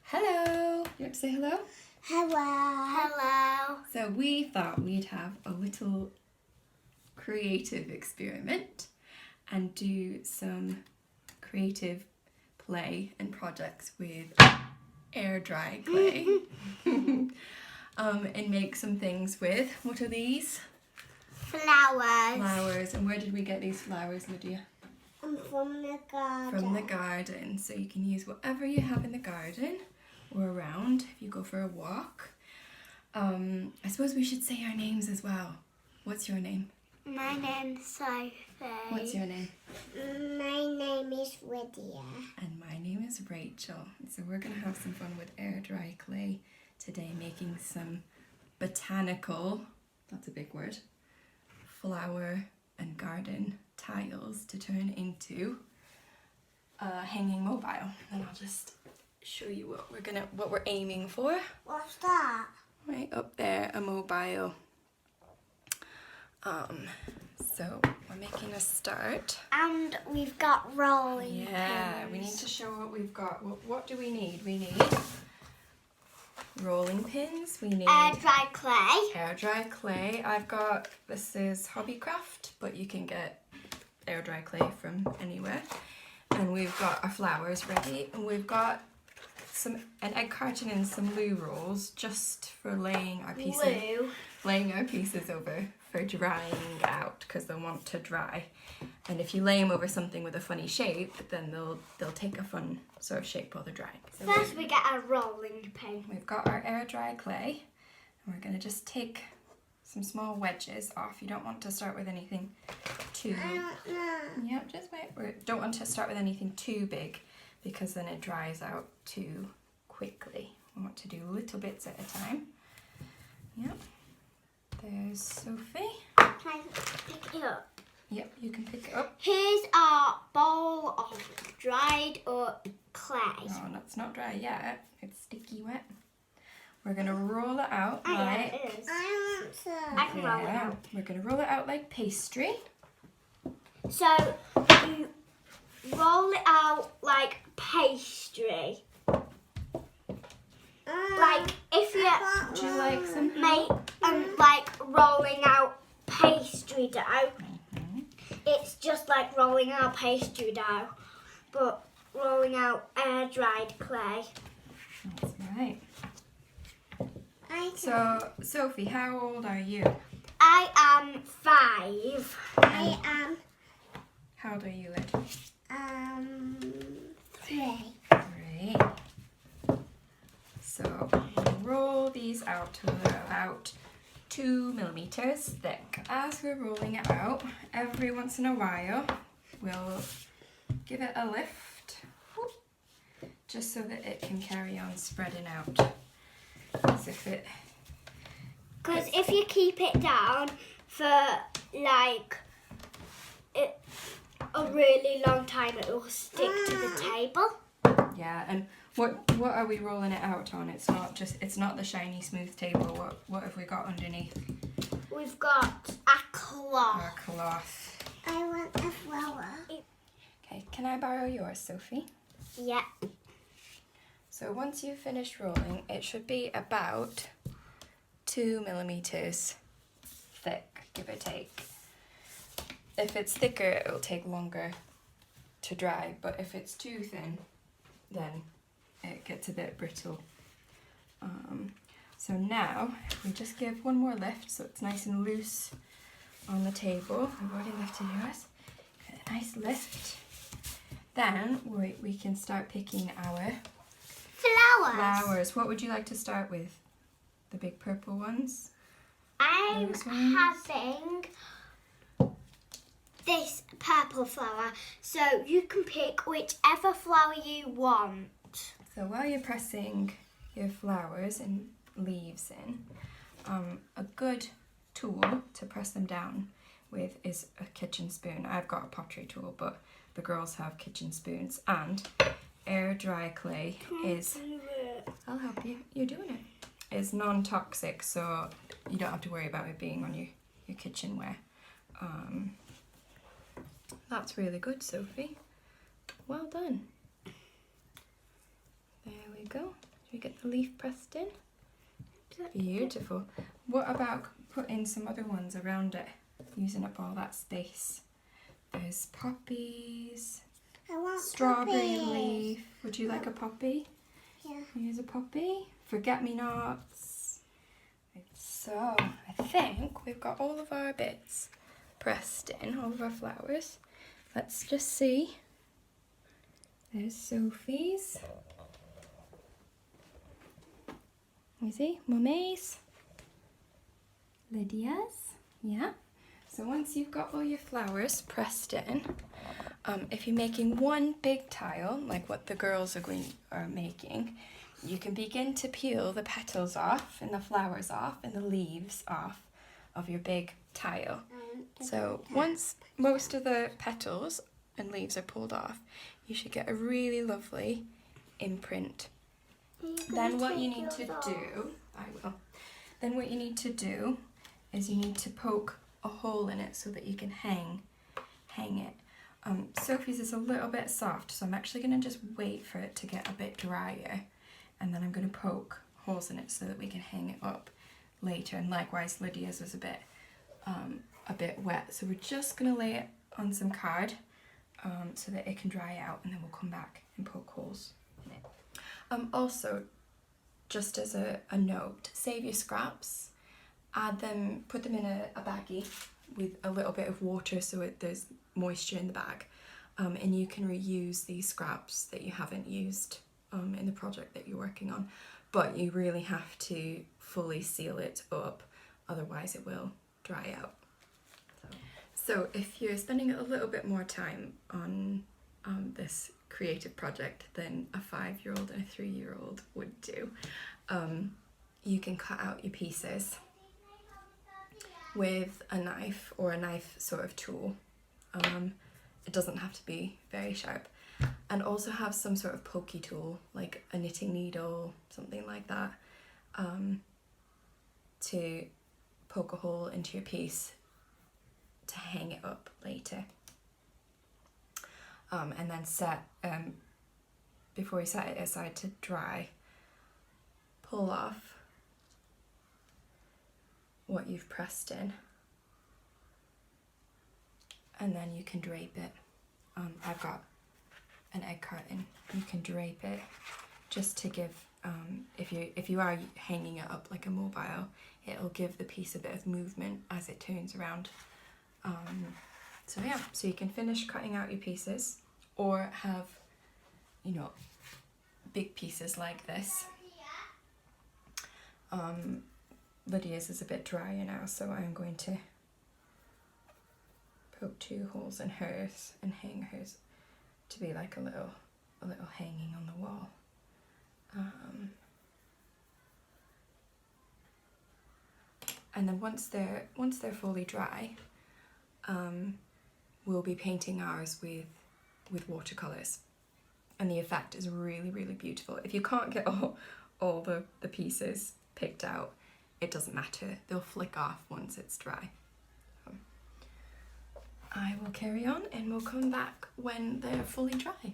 Hello! You want to say hello? Hello. Hello. So we thought we'd have a little creative experiment and do some creative play and projects with air dry clay. And make some things with, what are these? Flowers. Flowers. And where did we get these flowers, Lydia? From the garden. From the garden. So you can use whatever you have in the garden or around if you go for a walk. I suppose we should say our names as well. What's your name? My name's Sophie. What's your name? My name is Lydia. And my name is Rachel. So we're going to have some fun with air dry clay today, making some botanical, that's a big word, flower and garden tiles to turn into a hanging mobile. And I'll just show you what we're aiming for. What's that? Right up there, a mobile. So we're making a start. And we've got rolling Yeah, we need to show what we've got. What do we need? We need rolling pins. We need air dry clay. Air dry clay. This is Hobbycraft, but you can get air dry clay from anywhere. And we've got our flowers ready, and we've got an egg carton and some loo rolls just for laying our pieces over for drying out, because they'll want to dry. And if you lay them over something with a funny shape, then they'll take a fun sort of shape while they're drying. So first we get a rolling pin. We've got our air dry clay, and we're going to just take some small wedges off. You don't want to start with anything too... Yep, just wait. We don't want to start with anything too big, because then it dries out too quickly. We want to do little bits at a time. Yep. There's Sophie. Can I pick it up? Yep, you can pick it up. Here's our bowl of dried up clay. Oh, that's not dry yet. It's sticky wet. We're going to roll it out Yeah, like... it is. I want to. I can roll it out. We're going to roll it out like pastry. So you roll it out like pastry. Like if you Would you like some? make like rolling out pastry dough, it's just like rolling out pastry dough, but rolling out air dried clay. That's right. So, Sophie, how old are you? I am 5. I am. How old are you, Lyd? 3. 3. So, we'll roll these out to about 2 millimeters thick. As we're rolling it out, every once in a while, we'll give it a lift, just so that it can carry on spreading out. Because if you keep it down for like a really long time, it will stick to the table. Yeah, and what are we rolling it out on? It's not the shiny smooth table. What have we got underneath? We've got a cloth. Our cloth. I want a flower. Okay, can I borrow yours, Sophie? Yeah. So once you've finished rolling, it should be about 2 millimeters thick, give or take. If it's thicker, it'll take longer to dry, but if it's too thin, then it gets a bit brittle. So now, if we just give one more lift so it's nice and loose on the table. I've already lifted yours. Get a nice lift. Then we can start picking our flowers. What would you like to start with? The big purple ones? I'm having this purple flower, so you can pick whichever flower you want. So while you're pressing your flowers and leaves in, a good tool to press them down with is a kitchen spoon. I've got a pottery tool, but the girls have kitchen spoons. And air dry clay is... I'll help you. You're doing it. Is non-toxic, so you don't have to worry about it being on your kitchenware. That's really good, Sophie. Well done. There we go. You get the leaf pressed in. Beautiful. What about putting some other ones around it, using up all that space? There's poppies. I want Strawberry poppies. leaf. Would you like a poppy? Yeah. Here's a poppy. Forget-me-nots. So, I think we've got all of our bits pressed in, all of our flowers. Let's just see. There's Sophie's. You see? Mummy's. Lydia's. Yeah. So once you've got all your flowers pressed in, if you're making one big tile, like what the girls are making, you can begin to peel the petals off and the flowers off and the leaves off of your big tile. So once most of the petals and leaves are pulled off, you should get a really lovely imprint. Then what you need to do, Then what you need to do is you need to poke a hole in it so that you can hang it. Sophie's is a little bit soft, so I'm actually going to just wait for it to get a bit drier, and then I'm going to poke holes in it so that we can hang it up later. And likewise, Lydia's was a bit wet, so we're just going to lay it on some card so that it can dry out, and then we'll come back and poke holes in it. Also, just as a note, save your scraps, put them in a baggie with a little bit of water so there's moisture in the bag, and you can reuse these scraps that you haven't used in the project that you're working on, but you really have to fully seal it up, otherwise it will dry out. So if you're spending a little bit more time on this creative project than a 5-year-old and a 3-year-old would do, you can cut out your pieces with a knife or a knife sort of tool. It doesn't have to be very sharp. And also have some sort of pokey tool, like a knitting needle, something like that, to poke a hole into your piece to hang it up later. And then before you set it aside to dry, pull off what you've pressed in, and then you can drape it. I've got an egg carton. You can drape it just to give, if you are hanging it up like a mobile, it'll give the piece a bit of movement as it turns around. So yeah, so you can finish cutting out your pieces, or have, big pieces like this. Lydia's is a bit drier now, so I'm going to poke 2 holes in hers and hang hers to be like a little hanging on the wall. And then once they're fully dry, we'll be painting ours with watercolours, and the effect is really, really beautiful. If you can't get all the pieces picked out, it doesn't matter, they'll flick off once it's dry. I will carry on and we'll come back when they're fully dry.